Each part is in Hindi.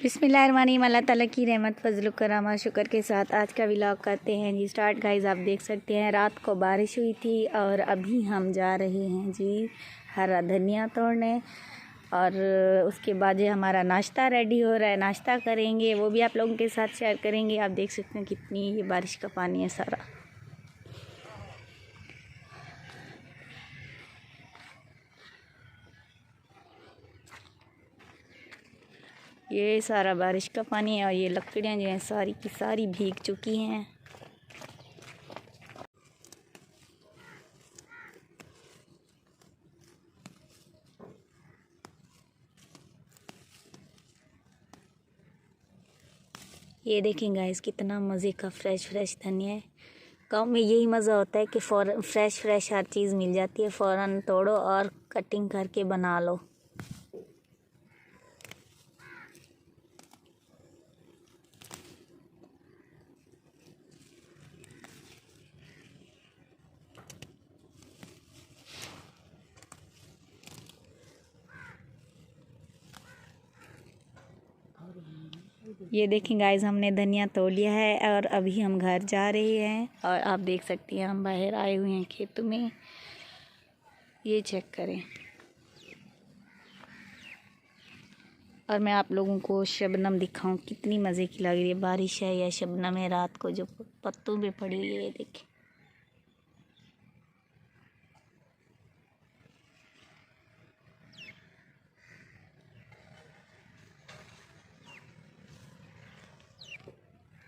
बिस्मिल्लाहिर्रहमानिर्रहीम। अल्लाह ताला की रहमत फजल करम और शुक्र के साथ आज का व्लॉग करते हैं जी स्टार्ट। गाइस आप देख सकते हैं रात को बारिश हुई थी और अभी हम जा रहे हैं जी हरा धनिया तोड़ने और उसके बाद ये हमारा नाश्ता रेडी हो रहा है। नाश्ता करेंगे वो भी आप लोगों के साथ शेयर करेंगे। आप देख सकते हैं कितनी ये बारिश का पानी है सारा। ये सारा बारिश का पानी है और ये लकड़ियाँ जो हैं सारी की सारी भीग चुकी हैं। ये देखें गाइस कितना मज़े का फ्रेश धनिया है। गाँव में यही मज़ा होता है कि फ़ौरन फ्रेश हर चीज़ मिल जाती है, फ़ौरन तोड़ो और कटिंग करके बना लो। ये देखें गाइस हमने धनिया तोड़ लिया है और अभी हम घर जा रहे हैं और आप देख सकती हैं हम बाहर आए हुए हैं खेतों में। ये चेक करें और मैं आप लोगों को शबनम दिखाऊं कितनी मज़े की लग रही है। बारिश है या शबनम है रात को जो पत्तों पे पड़ी हुई है। ये देखें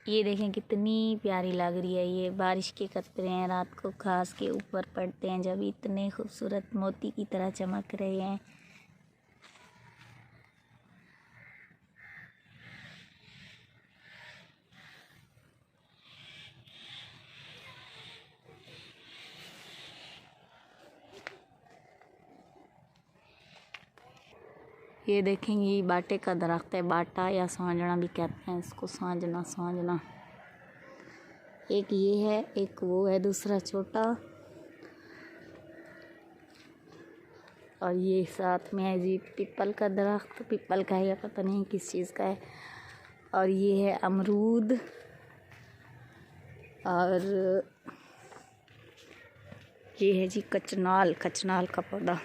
ये देखें कितनी प्यारी लग रही है। ये बारिश के कतरे हैं रात को घास के ऊपर पड़ते हैं जब इतने खूबसूरत मोती की तरह चमक रहे हैं। ये देखेंगे ये बाटे का दरख्त है, बाटा या सांजना भी कहते हैं इसको, सांजना। एक ये है, एक वो है दूसरा छोटा और ये साथ में है जी पीपल का दरख्त। पीपल का है या पता नहीं किस चीज़ का है। और ये है अमरूद और ये है जी कचनाल का पौधा।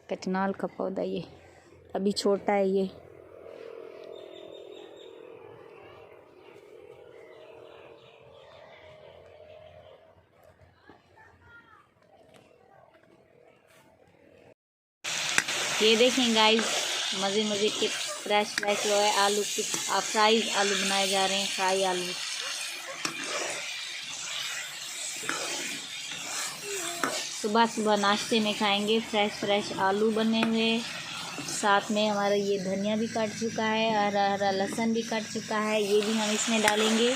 कचनाल का पौधा ये अभी छोटा है। ये देखें गाइस मज़े के फ्रेश जो है आलू की फ्राइज आलू बनाए जा रहे हैं। फ्राई आलू सुबह नाश्ते में खाएंगे। फ्रेश आलू बने हुए, साथ में हमारा ये धनिया भी कट चुका है और हरा लहसुन भी कट चुका है। ये भी हम इसमें डालेंगे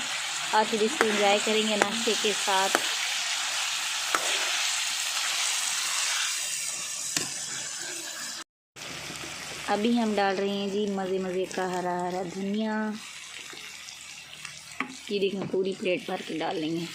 और फिर इसको एंजॉय करेंगे नाश्ते के साथ। अभी हम डाल रहे हैं जी मज़े का हरा धनिया। ये देखें पूरी प्लेट भर के डाल लेंगे।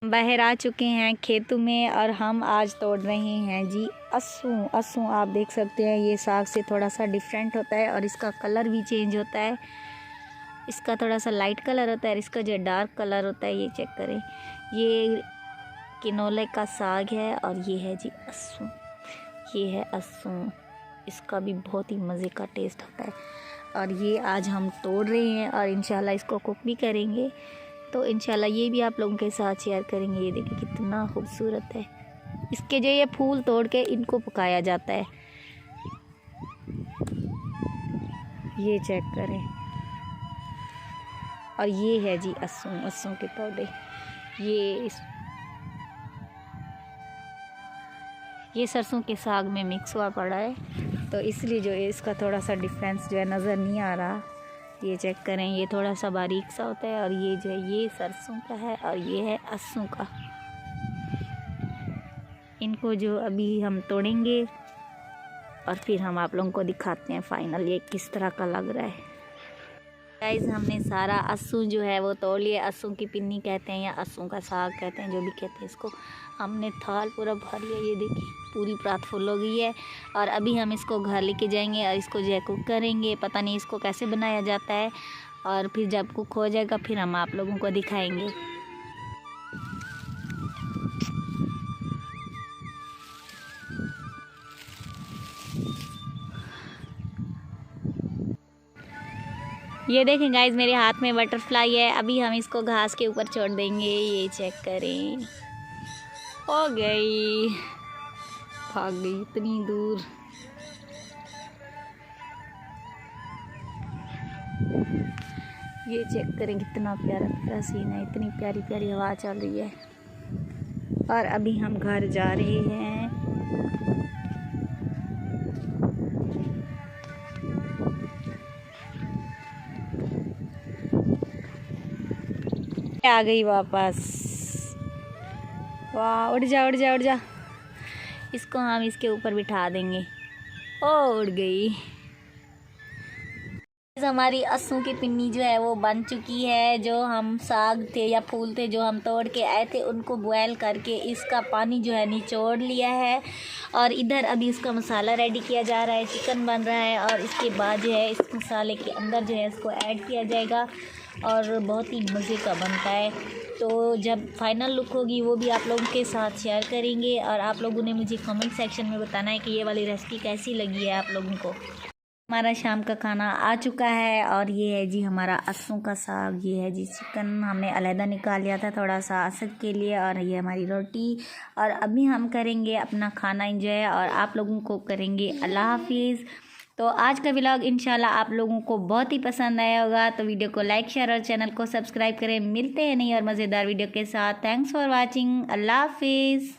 बाहर आ चुके हैं खेतों में और हम आज तोड़ रहे हैं जी अस्सू। आप देख सकते हैं ये साग से थोड़ा सा डिफरेंट होता है और इसका कलर भी चेंज होता है। इसका थोड़ा सा लाइट कलर होता है और इसका जो डार्क कलर होता है। ये चेक करें ये किनोले का साग है और ये है जी अस्सू। ये है अस्सू, इसका भी बहुत ही मज़े का टेस्ट होता है और ये आज हम तोड़ रहे हैं और इंशाल्लाह इसको कुक भी करेंगे। तो इंशाल्लाह ये भी आप लोगों के साथ शेयर करेंगे। ये देखिए कितना खूबसूरत है। इसके जो ये फूल तोड़ के इनको पकाया जाता है। ये चेक करें और ये है जी अस्सू के पौधे। ये ये सरसों के साग में मिक्स हुआ पड़ा है, तो इसलिए जो है इसका थोड़ा सा डिफरेंस जो है नज़र नहीं आ रहा। ये चेक करें, ये थोड़ा सा बारीक सा होता है और ये जो है ये सरसों का है और ये है अस्सू का। इनको जो अभी हम तोड़ेंगे और फिर हम आप लोगों को दिखाते हैं फाइनल ये किस तरह का लग रहा है। गाइस, हमने सारा अस्सू जो है वो तोड़ लिया। अस्सू की पिन्नी कहते हैं या अस्सू का साग कहते हैं, जो भी कहते हैं इसको। हमने थाल पूरा भर लिया, ये देखिए पूरी परात फुल हो गई है। और अभी हम इसको घर लेके जाएंगे और इसको जो है कुक करेंगे। पता नहीं इसको कैसे बनाया जाता है, और फिर जब कुक हो जाएगा फिर हम आप लोगों को दिखाएंगे। ये देखें गाइस, मेरे हाथ में बटरफ्लाई है। अभी हम इसको घास के ऊपर छोड़ देंगे। ये चेक करें, हो गई, भाग गई इतनी दूर। ये चेक करें कितना प्यारा प्यारा सीन है, इतनी प्यारी प्यारी हवा चल रही है। और अभी हम घर जा रहे हैं। आ गई वापस। वाह, उड़ जा उड़ जा उड़ जा। इसको हम इसके ऊपर बिठा देंगे। ओ, उड़ गई। हमारी अस्सू की पिन्नी जो है वो बन चुकी है। जो हम साग थे या फूल थे जो हम तोड़ के आए थे, उनको बॉयल करके इसका पानी जो है निचोड़ लिया है। और इधर अभी इसका मसाला रेडी किया जा रहा है, चिकन बन रहा है। और इसके बाद जो है इस मसाले के अंदर जो है इसको ऐड किया जाएगा और बहुत ही मज़े का बनता है। तो जब फाइनल लुक होगी वो भी आप लोगों के साथ शेयर करेंगे। और आप लोगों ने मुझे कमेंट सेक्शन में बताना है कि ये वाली रेसिपी कैसी लगी है आप लोगों को। हमारा शाम का खाना आ चुका है और ये है जी हमारा अस्सू का साग। ये है जी चिकन, हमने अलहदा निकाल लिया था थोड़ा सा असद के लिए। और ये हमारी रोटी। और अभी हम करेंगे अपना खाना एंजॉय और आप लोगों को करेंगे अल्लाह हाफिज़। तो आज का व्लॉग इंशाल्लाह आप लोगों को बहुत ही पसंद आया होगा। तो वीडियो को लाइक शेयर और चैनल को सब्सक्राइब करें। मिलते हैं नई और मज़ेदार वीडियो के साथ। Thanks for watching. अल्लाह हाफिज़।